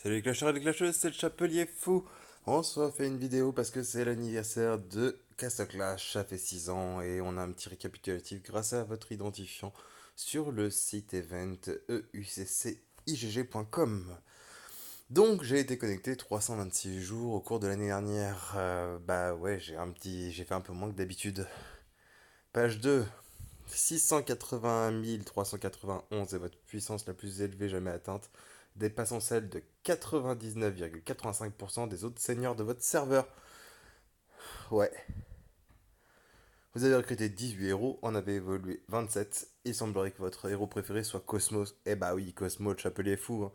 Salut les clasheurs et les clasheuses, c'est le Chapelier Fou. On se refait une vidéo parce que c'est l'anniversaire de Castle Clash, ça fait 6 ans et on a un petit récapitulatif grâce à votre identifiant sur le site event euccigg.com. Donc j'ai été connecté 326 jours au cours de l'année dernière. Bah ouais, j'ai fait un peu moins que d'habitude. Page 2, 681 391 est votre puissance la plus élevée jamais atteinte, dépassant celle de 99,85% des autres seigneurs de votre serveur. Ouais. Vous avez recruté 18 héros, en avez évolué 27. Il semblerait que votre héros préféré soit Cosmos. Eh bah oui, Cosmos, le chapelet fou, hein.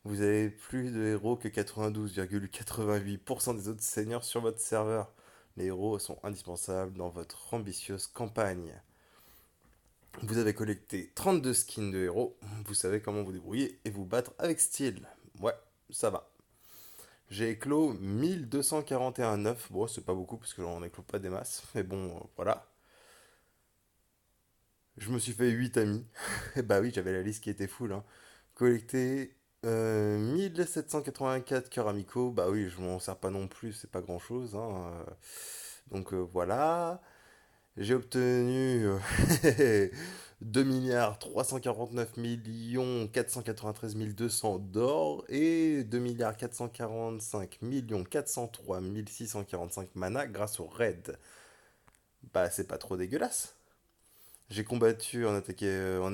Vous avez plus de héros que 92,88% des autres seigneurs sur votre serveur. Les héros sont indispensables dans votre ambitieuse campagne. Vous avez collecté 32 skins de héros, vous savez comment vous débrouiller et vous battre avec style. Ouais, ça va. J'ai éclos 1241 œufs, bon c'est pas beaucoup parce que j'en éclos pas des masses, mais bon voilà. Je me suis fait 8 amis, et bah oui j'avais la liste qui était full, hein. Collecté 1784 cœurs amicaux, bah oui je m'en sers pas non plus, c'est pas grand chose, hein. Donc voilà. J'ai obtenu 2 milliards 349 millions 493 200 d'or et 2 milliards 445 millions 403 645 mana grâce au raid. Bah c'est pas trop dégueulasse. J'ai combattu en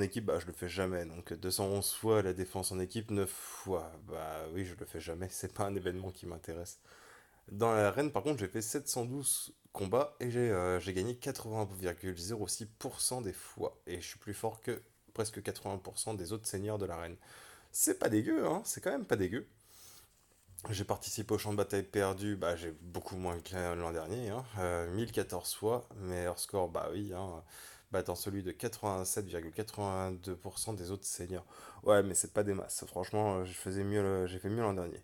équipe, bah je le fais jamais, donc 211 fois la défense en équipe, 9 fois, bah oui je le fais jamais, c'est pas un événement qui m'intéresse. Dans l'arène, par contre, j'ai fait 712 combats et j'ai gagné 80,06% des fois. Et je suis plus fort que presque 80% des autres seigneurs de l'arène. C'est pas dégueu, hein, c'est quand même pas dégueu. J'ai participé au champ de bataille perdu, bah j'ai beaucoup moins que l'an dernier, hein, 1014 fois. Meilleur score, bah oui, hein, battant celui de 87,82% des autres seigneurs. Ouais, mais c'est pas des masses, franchement, j'ai fait mieux l'an dernier.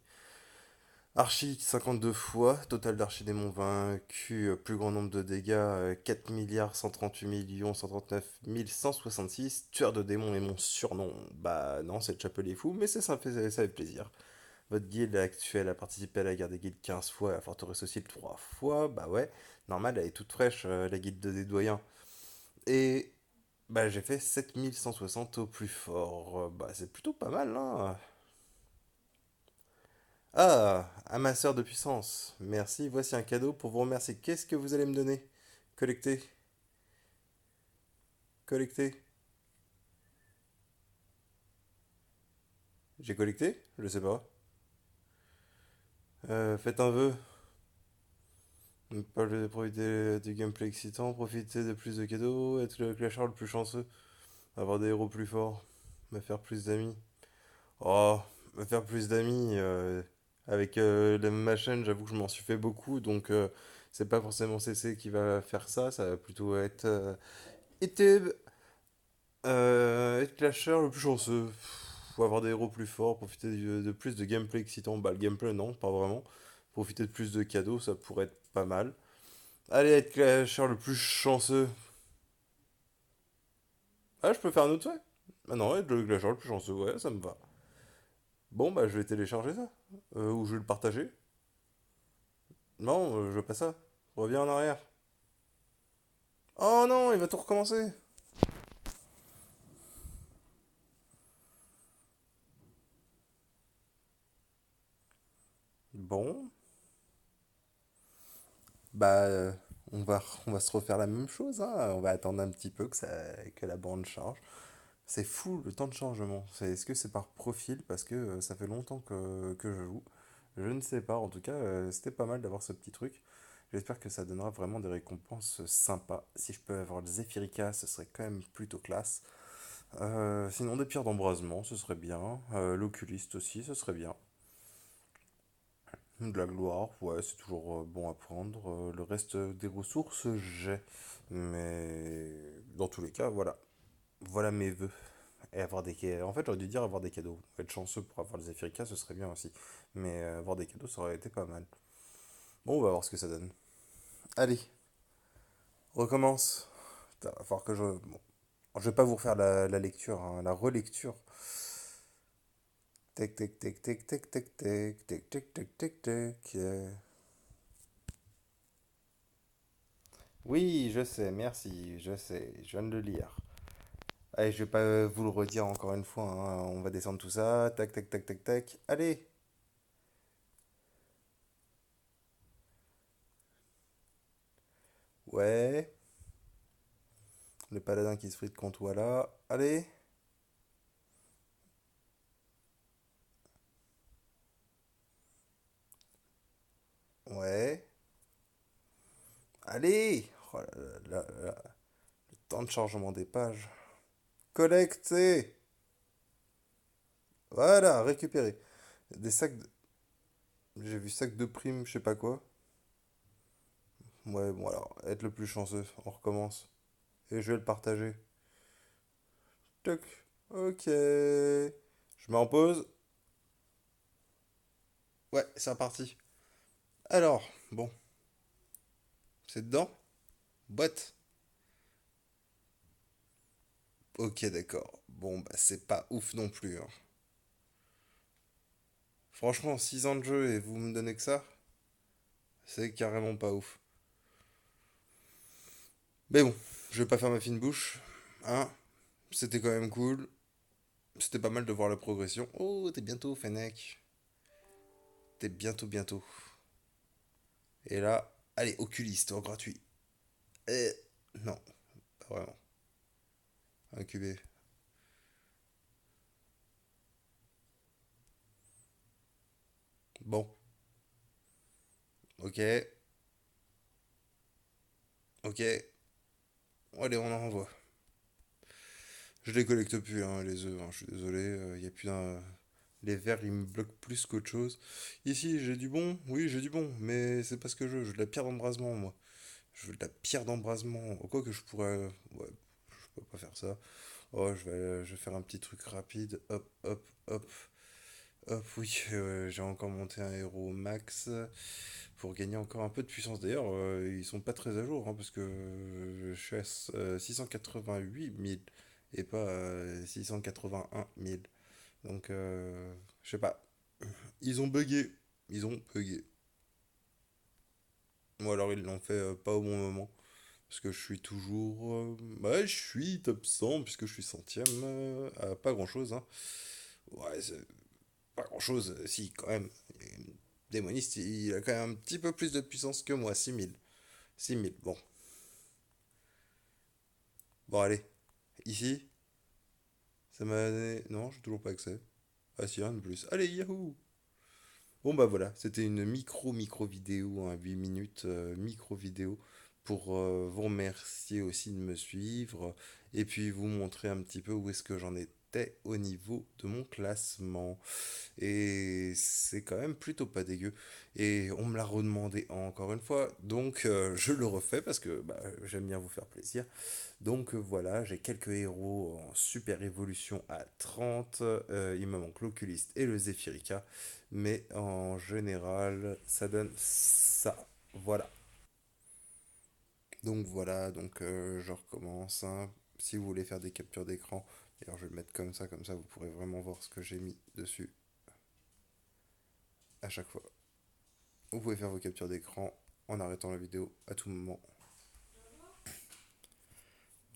Archi 52 fois, total d'archidémons vaincus, plus grand nombre de dégâts, 4 milliards 138 millions 139 166. Tueur de démons est mon surnom. Bah non, c'est le chapelier fou, mais ça fait plaisir. Votre guilde actuelle a participé à la guerre des guildes 15 fois, à la forteresse aussi 3 fois. Bah ouais, normal, elle est toute fraîche, la guilde des doyens. Et bah j'ai fait 7160 au plus fort. Bah c'est plutôt pas mal, hein. Ah, amasseur de puissance. Merci, voici un cadeau pour vous remercier. Qu'est-ce que vous allez me donner? Collecter. Collecter. J'ai collecté? Je sais pas. Faites un vœu. Ne pas profiter du gameplay excitant, profiter de plus de cadeaux, être le clasher le plus chanceux, avoir des héros plus forts, me faire plus d'amis. Oh, me faire plus d'amis. Avec ma chaîne, j'avoue que je m'en suis fait beaucoup, donc c'est pas forcément CC qui va faire ça, ça va plutôt être YouTube. Être clasher le plus chanceux. Faut avoir des héros plus forts, profiter de plus de gameplay excitant. Bah, le gameplay, non, pas vraiment. Profiter de plus de cadeaux, ça pourrait être pas mal. Allez, être clasher le plus chanceux. Ah, je peux faire un autre souhait? Ah non, être le clasher le plus chanceux, ouais, ça me va. Bon, bah, je vais télécharger ça. Ou je vais le partager. Non, je veux pas ça. Reviens en arrière. Oh non, il va tout recommencer. Bon, bah, on va se refaire la même chose, hein. On va attendre un petit peu que la bande charge. C'est fou le temps de chargement. Est-ce que c'est par profil parce que ça fait longtemps que je joue? Je ne sais pas. En tout cas, c'était pas mal d'avoir ce petit truc. J'espère que ça donnera vraiment des récompenses sympas. Si je peux avoir le Zephyrica, ce serait quand même plutôt classe. Sinon, des pierres d'embrasement, ce serait bien. L'oculiste aussi, ce serait bien. De la gloire, ouais, c'est toujours bon à prendre. Le reste des ressources, j'ai. Mais dans tous les cas, voilà. Voilà mes vœux. Et avoir des cadeaux. En fait, j'aurais dû dire avoir des cadeaux. Être chanceux pour avoir les Africains, ce serait bien aussi. Mais avoir des cadeaux, ça aurait été pas mal. Bon, on va voir ce que ça donne. Allez, recommence. Putain, va falloir que je. Bon, je vais pas vous refaire la lecture, hein, la relecture. Tac, tac, tac, tac, tac, tac, tac, tac, tac, tac, tac, tac. Oui, je sais, merci, je sais, je viens de le lire. Allez, je vais pas vous le redire encore une fois, hein, on va descendre tout ça. Tac, tac, tac, tac, tac. Allez. Ouais. Le paladin qui se frite contre voilà. Allez. Ouais. Allez. Oh là. Temps de chargement des pages. Collecter. Voilà, récupérer. Des sacs de... J'ai vu sac de primes, je sais pas quoi. Ouais, bon alors, être le plus chanceux, on recommence. Et je vais le partager. Toc. Ok. Je mets en pause. Ouais, c'est reparti. Alors, bon, c'est dedans. Boîte. Ok, d'accord. Bon, bah c'est pas ouf non plus, hein. Franchement, 6 ans de jeu et vous me donnez que ça, c'est carrément pas ouf. Mais bon, je vais pas faire ma fine bouche. Hein, c'était quand même cool. C'était pas mal de voir la progression. Oh, t'es bientôt, Fennec. T'es bientôt. Et là, allez, oculiste, en gratuit. Eh, non, pas vraiment. Incubé. Bon, ok, ok. Allez, on en renvoie. Je les collecte plus, hein, les œufs, hein, je suis désolé. Il y a plus d'un. Les verres, ils me bloquent plus qu'autre chose. Ici, j'ai du bon. Oui, j'ai du bon. Mais c'est parce que je veux de la pierre d'embrasement, moi. Je veux de la pierre d'embrasement. Quoi que je pourrais. Ouais, je peux pas faire ça. Oh, je vais faire un petit truc rapide. Hop, hop, hop. Hop, oui. J'ai encore monté un héros max pour gagner encore un peu de puissance. D'ailleurs, ils sont pas très à jour, hein, parce que je suis à 688 000 et pas 681 000. Donc, je sais pas. Ils ont bugué. Ils ont bugué. Ou alors ils l'ont fait pas au bon moment. Parce que je suis toujours. Bah, je suis top 100 puisque je suis centième à pas grand chose, hein. Ouais, c'est pas grand chose. Si, quand même. Démoniste, il a quand même un petit peu plus de puissance que moi. 6 000. 6 000. Bon. Bon, allez. Ici. Ça m'a donné. Non, j'ai toujours pas accès. Ah, si, rien de plus. Allez, yahoo! Bon bah voilà, c'était une micro vidéo, hein, 8 minutes, micro vidéo pour vous remercier aussi de me suivre et puis vous montrer un petit peu où est-ce que j'en étais au niveau de mon classement. Et c'est quand même plutôt pas dégueu. Et on me l'a redemandé encore une fois, donc je le refais parce que bah, j'aime bien vous faire plaisir. Donc voilà, j'ai quelques héros en super évolution à 30. Il me manque l'Oculiste et le Zephyrica. Mais en général, ça donne ça. Voilà. Donc voilà, donc je recommence, hein. Si vous voulez faire des captures d'écran, d'ailleurs je vais le mettre comme ça vous pourrez vraiment voir ce que j'ai mis dessus à chaque fois. Vous pouvez faire vos captures d'écran en arrêtant la vidéo à tout moment.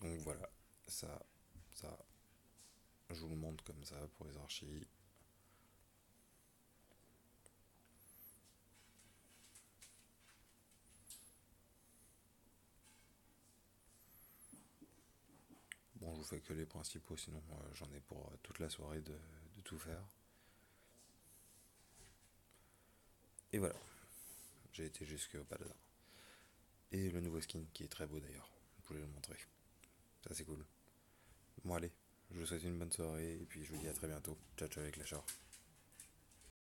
Donc voilà, ça, je vous le montre comme ça pour les archives. Bon, je vous fais que les principaux, sinon j'en ai pour toute la soirée de tout faire. Et voilà, j'ai été jusqu'au paladin. Et le nouveau skin qui est très beau d'ailleurs, je voulais le montrer. Ça c'est cool. Bon allez, je vous souhaite une bonne soirée et puis je vous dis à très bientôt. Ciao ciao avec la char.